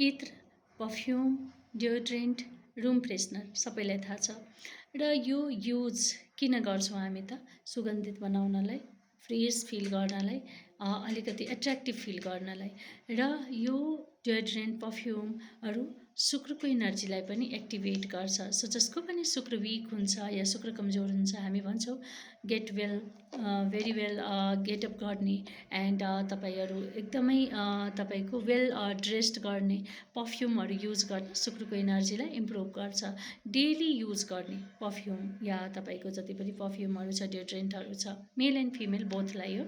इत्र, perfume, deodorant, room freshener सबैलाई थाहा छ। र यो युज किन गर्छौँ हामी त? सुगन्धित बनाउनलाई, फ्रेस फिल गर्नलाई, अलिकति एट्र्याक्टिभ फिल गर्नलाई। र यो डियोड्रेन्ट, पर्फ्युमहरू शुक्रको इनर्जीलाई पनि एक्टिभेट गर्छ। सो जसको पनि शुक्र विक हुन्छ या शुक्र कमजोर हुन्छ, हामी भन्छौँ get well, very well getup गर्ने एन्ड तपाईँहरू एकदमै तपाईँको वेल ड्रेस्ड गर्ने पर्फ्युमहरू युज गर्ने शुक्रको इनर्जीलाई इम्प्रुभ गर्छ। डेली युज गर्ने पर्फ्युम या तपाईँको जति पनि पर्फ्युमहरू छ, डियोड्रेन्टहरू छ, मेल एन्ड फिमेल बोथलाई हो।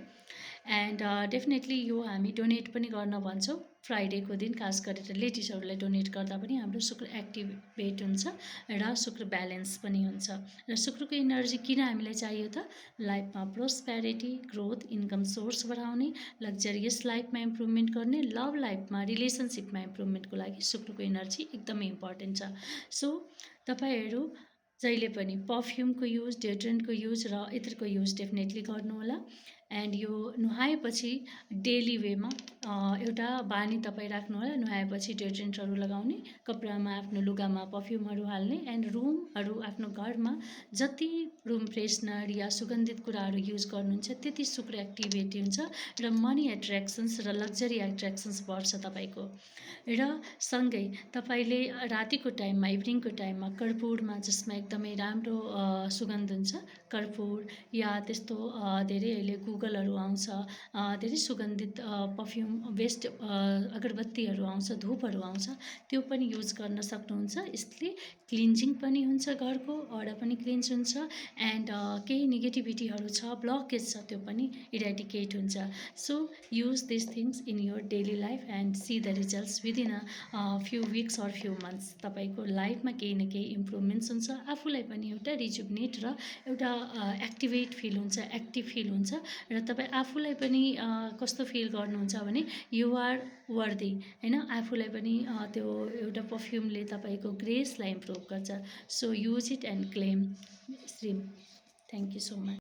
एन्ड डेफिनेटली यो हामी डोनेट पनि गर्न भन्छौँ फ्राइडेको दिन, खास गरेर लेडिजहरूलाई डोनेट गर्दा पनि हाम्रो शुक्र एक्टिभेट हुन्छ र शुक्र ब्यालेन्स पनि हुन्छ। र शुक्रको इनर्जी किन हामीलाई चाहियो त? लाइफमा प्रोस्पेरिटी, ग्रोथ, इन्कम सोर्स बढाउने, लग्जरियस लाइफमा इम्प्रुभमेन्ट गर्ने, लभ लाइफमा, रिलेसनसिपमा इम्प्रुभमेन्टको लागि शुक्रको इनर्जी एकदमै इम्पोर्टेन्ट छ। सो तपाईँहरू जहिले पनि पर्फ्युमको युज, डियोड्रेन्टको युज र इत्रको युज डेफिनेटली गर्नुहोला। एन्ड यो नुहाएपछि डेली वेमा एउटा बानी तपाईँ राख्नुहोला। नुहाएपछि डियोड्रेन्टहरू लगाउने, कपडामा आफ्नो लुगामा पर्फ्युमहरू हाल्ने, एन्ड रुमहरू आफ्नो घरमा जति रुम फ्रेसनर या सुगन्धित कुराहरू युज गर्नुहुन्छ त्यति शुक्र एक्टिभेटी हुन्छ र मनी एट्र्याक्सन्स र लग्जरी एट्र्याक्सन्स बढ्छ तपाईँको। र सँगै तपाईँले रातिको टाइममा, इभिनिङको टाइममा कर्पुरमा, जसमा एकदमै राम्रो सुगन्ध हुन्छ, कर्पुर या त्यस्तो धेरै अहिले गुगलहरू आउँछ, धेरै सुगन्धित पर्फ्युम बेस्ट अगरबत्तीहरू आउँछ, धुपहरू आउँछ, त्यो पनि युज गर्न सक्नुहुन्छ। यसले क्लिन्जिङ पनि हुन्छ, घरको अरा पनि क्लिन्ज हुन्छ, एन्ड केही नेगेटिभिटीहरू छ, ब्लकेज छ, त्यो पनि इरेडिकेट हुन्छ। So use this things in your daily life and see the results within few weeks or few months. तपाईँको लाइफमा केही न केही इम्प्रुभमेन्ट्स हुन्छ, आफूलाई पनि एउटा रिजुभनेट र एउटा एक्टिभेट फिल हुन्छ, एक्टिभ फिल हुन्छ, र तपाईँ आफूलाई पनि कस्तो फिल गर्नुहुन्छ भने युआर वर्दी, होइन? आफूलाई पनि त्यो एउटा पर्फ्युमले तपाईँको ग्रेसलाई इम्प्रुभ गर्छ। So use it and claim Shri. Thank you so much.